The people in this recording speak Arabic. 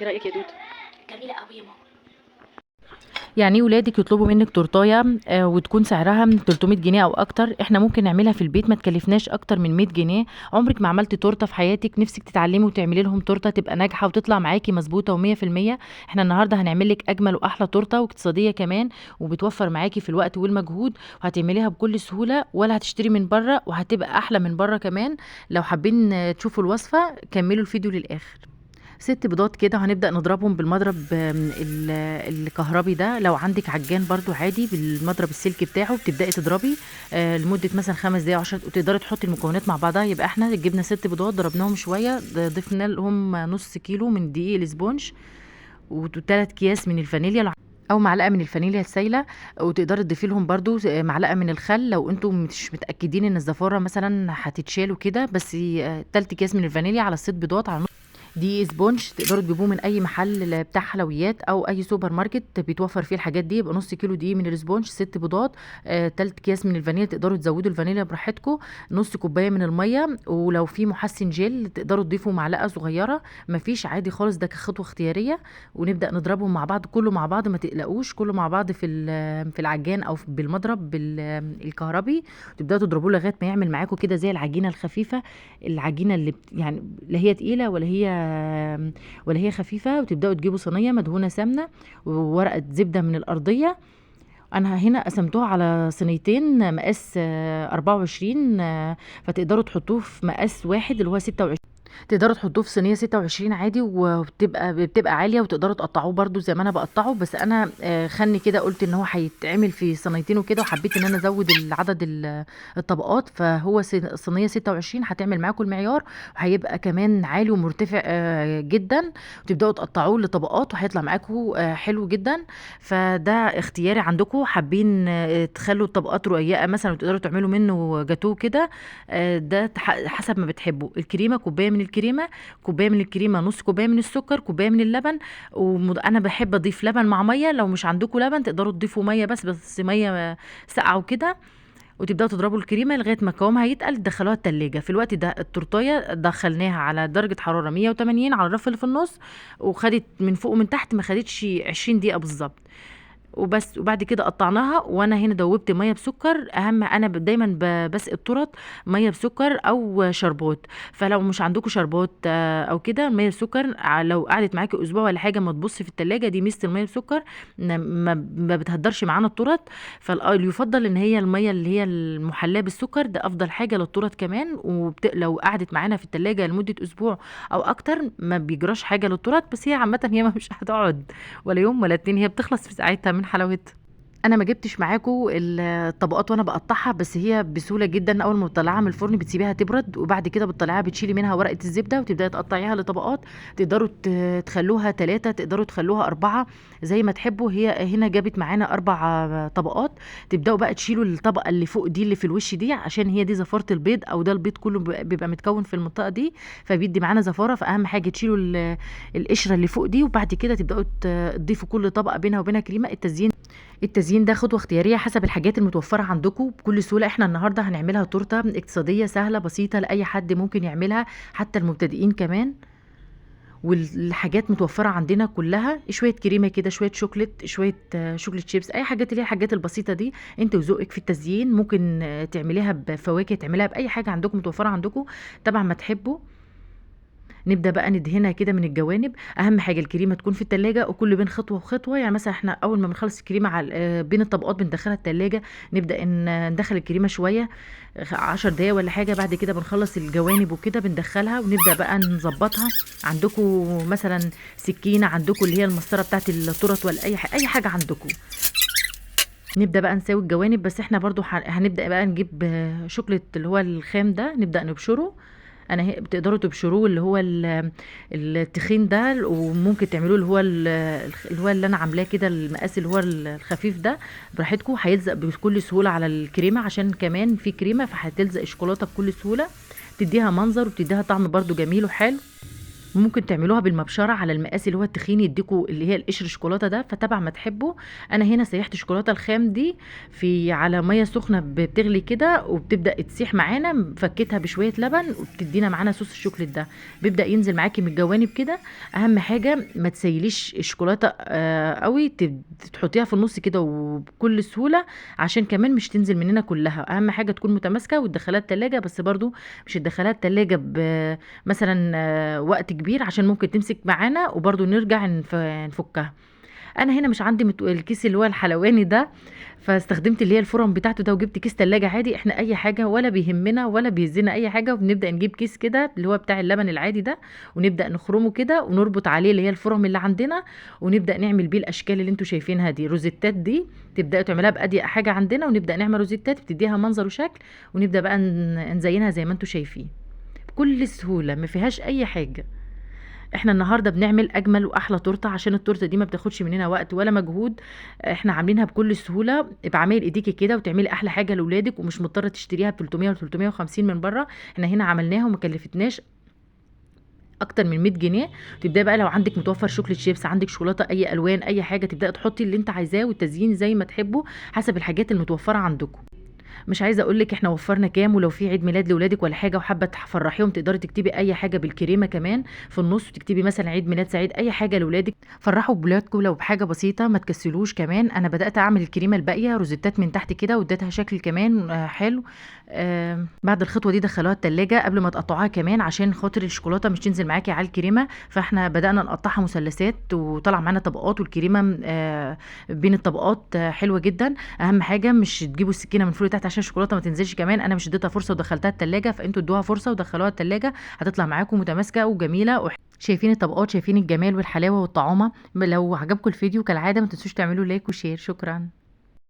ايه رايك يا دود؟ جميلة قوي يا ماما. يعني ولادك يطلبوا منك تورتايه وتكون سعرها من 300 جنيه او اكتر، احنا ممكن نعملها في البيت، ما تكلفناش اكتر من 100 جنيه. عمرك ما عملتي تورته في حياتك؟ نفسك تتعلمي وتعملي لهم تورته تبقى ناجحه وتطلع معاكي مظبوطه و100%. احنا النهارده هنعمل لك اجمل واحلى تورته واقتصاديه كمان، وبتوفر معاكي في الوقت والمجهود، وهتعمليها بكل سهوله ولا هتشتري من بره، وهتبقى احلى من بره كمان. لو حابين تشوفوا الوصفه كملوا الفيديو للاخر. 6 بيضات كده هنبدأ نضربهم بالمضرب الكهربي ده. لو عندك عجان برضو عادي بالمضرب السلك بتاعه بتبدأي تضربي لمدة مثلا 5 دقايق 10، وتقدري تحطي المكونات مع بعضها. يبقى احنا جبنا 6 بيضات ضربناهم شوية، ضفنا لهم نص كيلو من دقيق الاسبونج، و3 اكياس من الفانيليا او معلقه من الفانيليا السايله، وتقدري تضيفي لهم برضو معلقه من الخل لو انتم مش متاكدين ان الزفاره مثلا هتتشال وكده. بس تلت اكياس من الفانيليا على 6 بيضات على دي سبونج، تقدروا تجيبوه من اي محل بتاع حلويات او اي سوبر ماركت بيتوفر فيه الحاجات دي. يبقى نص كيلو دقيق من السبونج، 6 بيضات، تلت اكياس من الفانيليا، تقدروا تزودوا الفانيليا براحتكم، نص كوبايه من الميه، ولو في محسن جل تقدروا تضيفوا معلقه صغيره، مفيش عادي خالص، ده كخطوه اختياريه. ونبدا نضربهم مع بعض، كله مع بعض، ما تقلقوش، كله مع بعض في العجان او بالمضرب الكهربي. تبداوا تضربوه لغايه ما يعمل معاكم كده زي العجينه الخفيفه، العجينه اللي يعني لا هي تقيله ولا هي خفيفه. وتبداوا تجيبوا صينيه مدهونه سمنه وورقه زبده من الارضيه. انا هنا قسمتوها على صينيتين مقاس 24، فتقدروا تحطوه في مقاس واحد اللي هو 26. تقدروا تحطوه في صينيه 26 عادي، وبتبقى عاليه، وتقدروا تقطعوه برضو زي ما انا بقطعه. بس انا خني كده قلت ان هو هيتعمل في صينيتين وكده، وحبيت ان انا ازود عدد الطبقات، فهو صينيه 26 هتعمل معاكم المعيار، وهيبقى كمان عالي ومرتفع جدا. وتبداوا تقطعوه لطبقات وهيطلع معاكم حلو جدا. فده اختياري عندكم، حابين تخلوا الطبقات رقيقه مثلا وتقدروا تعملوا منه جاتوه كده، ده حسب ما بتحبوا. الكريمه كوبايه من الكريمه، كوبايه من الكريمه، نص كوبايه من السكر، كوبايه من اللبن. وانا بحب اضيف لبن مع ميه، لو مش عندكم لبن تقدروا تضيفوا ميه بس ميه ساقعه وكده. وتبداوا تضربوا الكريمه لغايه ما قوامها يتقل، تدخلوها التلاجة. في الوقت ده التورتايه دخلناها على درجه حراره 180 على الرف اللي في النص، وخدت من فوق ومن تحت، ما خدتش 20 دقيقه بالظبط وبس. وبعد كده قطعناها، وانا هنا دوبت ميه بسكر. اهم انا دايما بسقي التورت ميه بسكر او شربات. فلو مش عندكم شربات او كده، ميه بسكر لو قعدت معاكي اسبوع ولا حاجه ما تبص في التلاجة، دي ميزه الميه بسكر، ما بتهدرش معانا التورت. فاليفضل ان هي الميه اللي هي المحلاه بالسكر، ده افضل حاجه للتورت كمان. لو قعدت معانا في التلاجة لمده اسبوع او اكتر ما بيجراش حاجه للتورت. بس هي عامه هي مش هتقعد ولا يوم ولا اتنين، هي بتخلص في ساعتها من حلاوتها. انا ما جبتش معاكم الطبقات وانا بقطعها، بس هي بسهوله جدا. اول ما بتطلعها من الفرن بتسيبيها تبرد، وبعد كده بتطلعيها بتشيلي منها ورقه الزبده، وتبداي تقطعيها لطبقات. تقدروا تخلوها 3، تقدروا تخلوها 4، زي ما تحبوا. هي هنا جابت معانا 4 طبقات. تبداوا بقى تشيلوا الطبقه اللي فوق دي اللي في الوش دي، عشان هي دي زفاره البيض، او ده البيض كله بيبقى متكون في المنطقه دي، فبيدي معانا زفاره. فاهم حاجه تشيلوا القشره اللي فوق دي، وبعد كده تبداوا تضيفوا كل طبقه بينها وبينها كريمه. التزيين ده خطوة اختيارية حسب الحاجات المتوفرة عندكم بكل سهولة. احنا النهاردة هنعملها تورتة اقتصادية سهلة بسيطة لأي حد ممكن يعملها، حتى المبتدئين كمان. والحاجات متوفرة عندنا كلها، شوية كريمة كده، شوية شوكليت، شوية شوكليت شيبس، أي حاجات اللي هي الحاجات البسيطة دي. انت وذوقك في التزيين، ممكن تعمليها بفواكه، تعمليها بأي حاجة عندكم متوفرة عندكم طبعا ما تحبوا. نبدأ بقى ندهنها كده من الجوانب. اهم حاجة الكريمة تكون في التلاجة، وكل بين خطوة وخطوة. يعني مثلا احنا اول ما بنخلص الكريمة على بين الطبقات بندخلها التلاجة، نبدأ ندخل الكريمة شوية 10 دقايق ولا حاجة. بعد كده بنخلص الجوانب وكده بندخلها، ونبدأ بقى نظبطها. عندكم مثلا سكينة، عندكم اللي هي المسطرة بتاعت التورت، ولا اي حاجة عندكم. نبدأ بقى نساوي الجوانب. بس احنا برضو هنبدأ بقى نجيب شوكليت اللي هو الخام ده، نبدأ نبشره. انا بتقدروا تبشروه اللي هو التخين ده، وممكن تعملوه اللي انا عاملاه كده، المقاس اللي هو الخفيف ده، براحتكم. هيلزق بكل سهوله على الكريمه، عشان كمان في كريمه فهتلزق الشوكولاته بكل سهوله، تديها منظر وبتديها طعم برضو جميل وحلو. ممكن تعملوها بالمبشره على المقاس اللي هو التخين، يديكوا اللي هي القشر الشوكولاته ده، فتبع ما تحبوا. انا هنا سيحت الشوكولاته الخام دي في على ميه سخنه بتغلي كده، وبتبدا تسيح معانا، فكيتها بشويه لبن وبتدينا معانا صوص الشوكليت ده، بيبدا ينزل معاكي من الجوانب كده. اهم حاجه ما تسيليش الشوكولاته قوي، تحطيها في النص كده وبكل سهوله، عشان كمان مش تنزل مننا كلها. اهم حاجه تكون متماسكه وتدخلها التلاجة، بس برضو مش تدخلها التلاجة مثلا وقت كبير، عشان ممكن تمسك معانا وبرضو نرجع نفكها. انا هنا مش عندي الكيس اللي هو الحلواني ده، فاستخدمت اللي هي الفرن بتاعته ده، وجبت كيس تلاجة عادي. احنا اي حاجة ولا بيهمنا ولا بيهزنا اي حاجة، وبنبدأ نجيب كيس كده اللي هو بتاع اللبن العادي ده، ونبدأ نخرمه كده ونربط عليه اللي هي الفرم اللي عندنا، ونبدأ نعمل بيه الاشكال اللي انتوا شايفينها دي. روزيتات دي تبدأ تعملها بأضيق حاجة عندنا، ونبدأ نعمل روزيتات بتديها منظر وشكل، ونبدأ بقى نزينها زي ما انتوا شايفين بكل سهولة، ما فيهاش اي حاجة. احنا النهارده بنعمل اجمل واحلى تورته، عشان التورته دي ما بتاخدش مننا وقت ولا مجهود. احنا عاملينها بكل سهوله بعمايل ايديكي كده، وتعملي احلى حاجه لاولادك، ومش مضطره تشتريها ب 300 و 350 من بره. احنا هنا عملناها وما كلفتناش اكتر من 100 جنيه. تبداي بقى لو عندك متوفر شوكليت شيبس، عندك شوكولاته اي الوان اي حاجه، تبداي تحطي اللي انت عايزاه، والتزيين زي ما تحبوا حسب الحاجات المتوفره عندكم. مش عايزه اقول لك احنا وفرنا كام. ولو في عيد ميلاد لاولادك ولا حاجه وحابه تفرحيهم، تقدري تكتبي اي حاجه بالكريمه كمان في النص، وتكتبي مثلا عيد ميلاد سعيد، اي حاجه لاولادك. فرحوا بولادكم لو بحاجه بسيطه، ما تكسلوش. كمان انا بدات اعمل الكريمه الباقيه روزيتات من تحت كده، واديتها شكل كمان حلو. بعد الخطوه دي دخلوها التلاجة قبل ما تقطعوها كمان، عشان خاطر الشوكولاته مش تنزل معاكي على الكريمه. فاحنا بدانا نقطعها مثلثات، وطلع معانا طبقات، والكريمه بين الطبقات حلوه جدا. اهم حاجه مش تجيبوا السكينه من فوق لتحت عشان الشوكولاته ما تنزلش. كمان انا مش اديتها فرصه ودخلتها التلاجة، فانتوا ادوها فرصه ودخلوها التلاجة، هتطلع معاكم متماسكه وجميله شايفين الطبقات، شايفين الجمال والحلاوه والطعامه. لو عجبكم الفيديو كالعاده ما تنسوش تعملوا لايك وشير. شكرا.